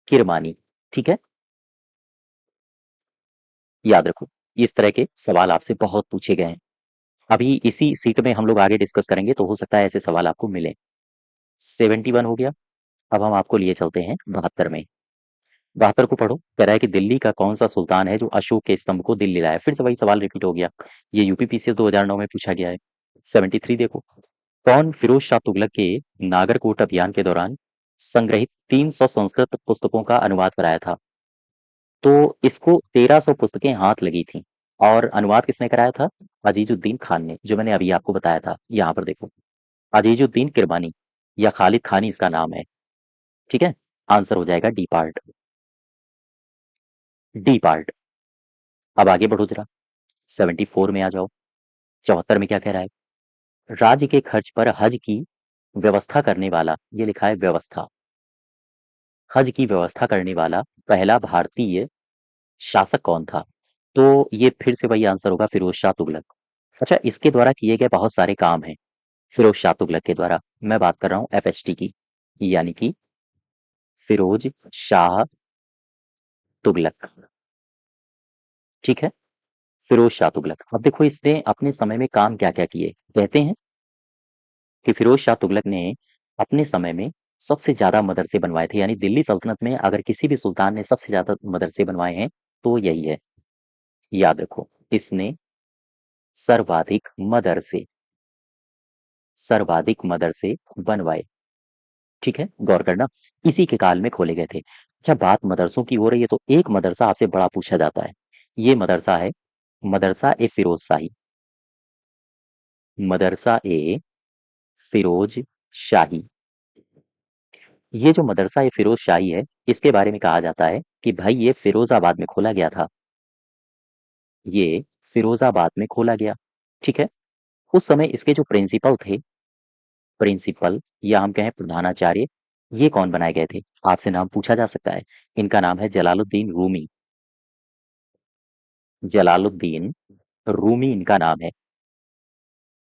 किरमानी, ठीक है? याद रखो, इस तरह के सवाल आपसे बहुत पूछे गए हैं। अभी इसी सीट में हम लोग आगे डिस्कस करेंगे, तो हो सकता है ऐसे सवाल आपको मिले। 71 हो गया। अब हम आपको लिए चलते हैं 72 में। 72 को पढ़ो। कह रहा है कि दिल्ली का कौन सा सुल्तान है जो अशोक के स्तंभ को दिल्ली लाया? फिर से वही सवाल रिपीट हो गया। ये यूपीपीसीएस 2009 में पूछा गया है। 73 देखो, कौन फिरोज शाह तुगलक के नागरकोट अभियान के दौरान संग्रहित 300 संस्कृत पुस्तकों का अनुवाद कराया था? तो इसको 1300 पुस्तकें हाथ लगी थी, और अनुवाद किसने कराया था? अजीजुद्दीन खान ने, जो मैंने अभी आपको बताया था। यहाँ पर देखो, अजीजुद्दीन किरमानी या खालिद खानी इसका नाम है, ठीक है? आंसर हो जाएगा डी पार्ट। D part. अब आगे बढ़ो जरा, 74 में आ जाओ। 74 में क्या कह रहा है? राज्य के खर्च पर हज की व्यवस्था करने वाला, ये लिखा है व्यवस्था, हज की व्यवस्था करने वाला पहला भारतीय शासक कौन था? तो ये फिर से वही आंसर होगा, फिरोज शाह तुगलक। अच्छा, इसके द्वारा किए गए बहुत सारे काम हैं फिरोज शाह तुगलक के द्वारा। मैं बात कर रहा हूँ एफएसटी की, यानी कि फिरोज शाह तुगलक। ठीक है, फिरोज शाह तुगलक। अब देखो इसने अपने समय में काम क्या क्या किए। कहते हैं कि फिरोज शाह तुगलक ने अपने समय में सबसे ज्यादा मदरसे बनवाए थे, यानी दिल्ली सल्तनत में अगर किसी भी सुल्तान ने सबसे ज्यादा मदरसे बनवाए हैं तो यही है। याद रखो, इसने सर्वाधिक मदरसे, सर्वाधिक मदरसे बनवाए। ठीक है, गौर करना, इसी के काल में खोले गए थे। अच्छा, बात मदरसों की हो रही है तो एक मदरसा आपसे बड़ा पूछा जाता है। ये मदरसा है मदरसा ए फिरोज शाही। मदरसा ए फिरोज शाही। ये जो मदरसा ए फिरोज शाही है, इसके बारे में कहा जाता है कि भाई ये फिरोजाबाद में खोला गया था। ये फिरोजाबाद में खोला गया। ठीक है, उस समय इसके जो प्रिंसिपल थे, प्रिंसिपल या हम कहें प्रधानाचार्य, ये कौन बनाए गए थे? आपसे नाम पूछा जा सकता है। इनका नाम है जलालुद्दीन रूमी। जलालुद्दीन रूमी इनका नाम है।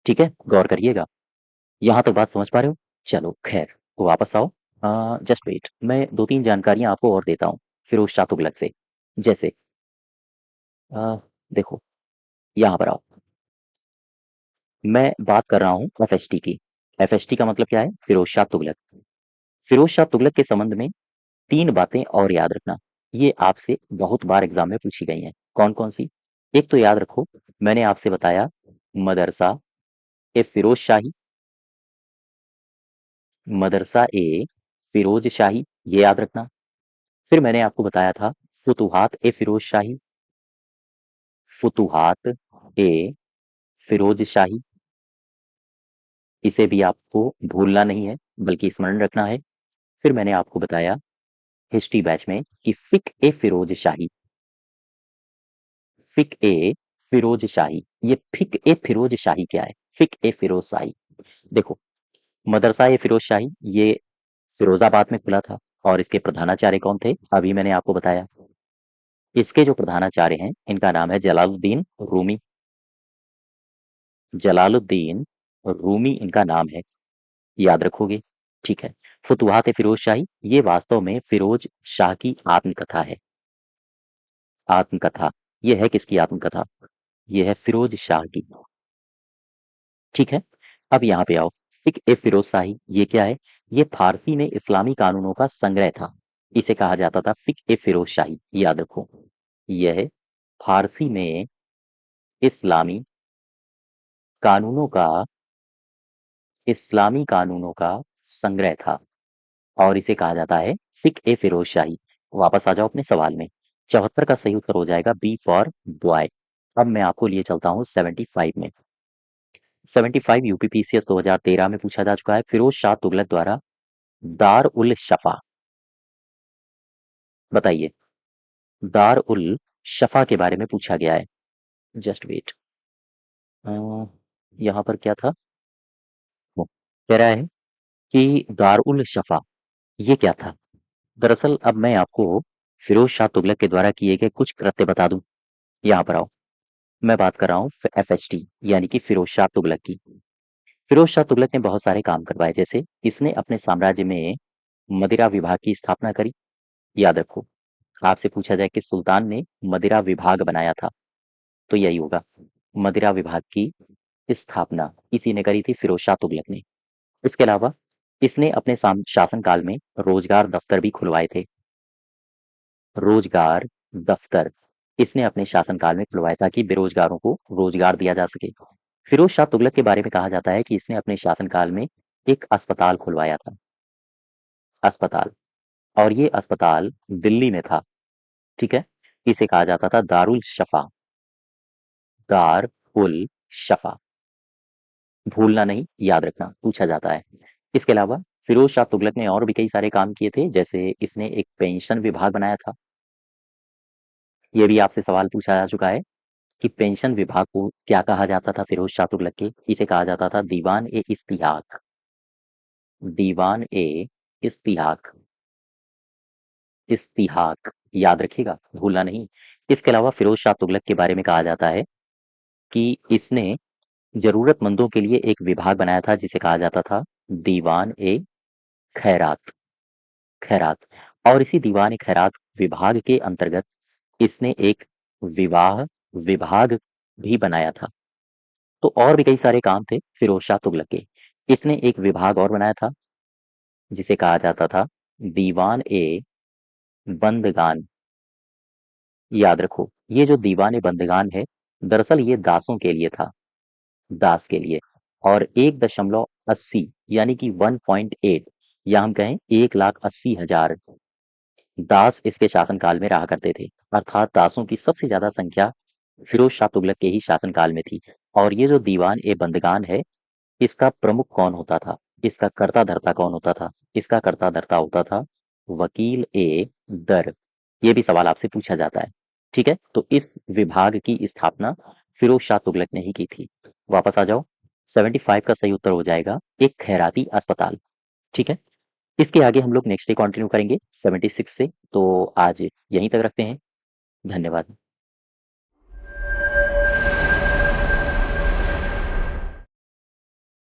ठीक है, गौर करिएगा। यहाँ तो बात समझ पा रहे हो? चलो खैर, वापस आओ। जस्ट वेट, मैं दो तीन जानकारियां आपको और देता हूँ फिरोज शाह तुगलक से। जैसे अ, देखो, यहाँ पर आओ। मैं बात कर रहा हूँ एफएसटी की। एफएसटी का मतलब क्या है? फिरोज शाह तुगलक। फिरोज शाह तुगलक के संबंध में तीन बातें और याद रखना। ये आपसे बहुत बार एग्जाम में पूछी गई हैं। कौन कौन सी? एक तो याद रखो, मैंने आपसे बताया मदरसा ए फिरोज शाही, मदरसा ए फिरोज शाही, ये याद रखना। फिर मैंने आपको बताया था फुतुहात ए फिरोज शाही, फुतुहात ए फिरोज शाही, इसे भी आपको भूलना नहीं है बल्कि स्मरण रखना है। फिर मैंने आपको बताया हिस्ट्री बैच में कि फिक ए फिरोज शाही, फिक ए फिरोज शाही। ये फिक ए फिरोज शाही क्या है? फिक ए फिरोज शाही, देखो, मदरसा ए फिरोज शाही ये फिरोजाबाद में खुला था और इसके प्रधानाचार्य कौन थे? अभी मैंने आपको बताया। इसके जो प्रधानाचार्य हैं इनका नाम है जलालुद्दीन रूमी। जलालुद्दीन रूमी इनका नाम है, याद रखोगे? ठीक है। फुतुहात फिरोज शाही ये वास्तव में फिरोज शाह की आत्मकथा है। आत्मकथा, ये है किसकी आत्मकथा? ये है फिरोज शाह की। ठीक है, अब यहाँ पे आओ। फिक ए फिरोज शाही ये क्या है? ये फारसी में इस्लामी कानूनों का संग्रह था। इसे कहा जाता था फिक ए फिरोज शाही, याद रखो। यह फारसी में इस्लामी कानूनों का, इस्लामी कानूनों का संग्रह था और इसे कहा जाता है फिक ए फिरोज शाही। वापस आ जाओ अपने सवाल में। 74 का सही उत्तर हो जाएगा बी फॉर बॉय। अब मैं आपको लिए चलता हूँ 75 में। 75 यूपीपीसीएस 2013 में पूछा जा चुका है। फिरोज शाह तुगलक द्वारा दार उल शफा, बताइए, दार उल शफा के बारे में पूछा गया है। जस्ट वेट, यहाँ पर क्या था? वो कह रहा है कि दार उल शफा ये क्या था? दरअसल अब मैं आपको फिरोज शाह तुगलक के द्वारा किए गए कुछ कृत्य बता दूं। यहाँ पर आओ। मैं बात कर रहा हूँ एफएसटी यानी कि फिरोज शाह तुगलक की। फिरोज शाह तुगलक ने बहुत सारे काम करवाए, जैसे इसने अपने साम्राज्य में मदिरा विभाग की स्थापना करी। याद रखो, आपसे पूछा जाए कि सुल्तान ने मदिरा विभाग बनाया था तो यही होगा, मदिरा विभाग की स्थापना इसी ने करी थी, फिरोज शाह तुगलक ने। इसके अलावा इसने अपने शासनकाल में रोजगार दफ्तर भी खुलवाए थे। रोजगार दफ्तर इसने अपने शासनकाल में खुलवाया ताकि बेरोजगारों को रोजगार दिया जा सके। फिरोज शाह तुगलक के बारे में कहा जाता है कि इसने अपने शासनकाल में एक अस्पताल खुलवाया था। अस्पताल, और ये अस्पताल दिल्ली में था। ठीक है, इसे कहा जाता था दारुल शफा। दार उल शफा, भूलना नहीं, याद रखना, पूछा जाता है। इसके अलावा फिरोज शाह तुगलक ने और भी कई सारे काम किए थे, जैसे इसने एक पेंशन विभाग बनाया था। ये भी आपसे सवाल पूछा जा चुका है कि पेंशन विभाग को क्या कहा जाता था फिरोज शाह तुगलक के? इसे कहा जाता था दीवान ए इस्तिहाक। दीवान ए इस्तिहाक। इस्तिहाक याद रखिएगा, भूलना नहीं। इसके अलावा फिरोज शाह तुगलक के बारे में कहा जाता है कि इसने जरूरतमंदों के लिए एक विभाग बनाया था जिसे कहा जाता था दीवान ए खैरात। खैरात। और इसी दीवान ए खैरात विभाग के अंतर्गत इसने एक विवाह विभाग भी बनाया था। तो और भी कई सारे काम थे फिरोज शाह तुगलक के। इसने एक विभाग और बनाया था जिसे कहा जाता था दीवान ए बंदगान। याद रखो, ये जो दीवान ए बंदगान है, दरअसल ये दासों के लिए था। दास के लिए। और 1.80 यानी कि 1.8 या हम कहें 1,80,000 दास इसके शासनकाल में रहा करते थे। अर्थात दासों की सबसे ज्यादा संख्या फिरोज शाह तुगलक के ही शासनकाल में थी। और ये जो दीवान ए बंदगान है, इसका प्रमुख कौन होता था? इसका कर्ता धर्ता कौन होता था? इसका कर्ता धर्ता होता था वकील ए दर। ये भी सवाल आपसे पूछा जाता है। ठीक है, तो इस विभाग की स्थापना फिरोज शाह तुगलक ने ही की थी। वापस आ जाओ। 75 का सही उत्तर हो जाएगा एक खैराती अस्पताल। ठीक है, इसके आगे हम लोग नेक्स्ट डे कंटिन्यू करेंगे 76 से। तो आज यहीं तक रखते हैं। धन्यवाद।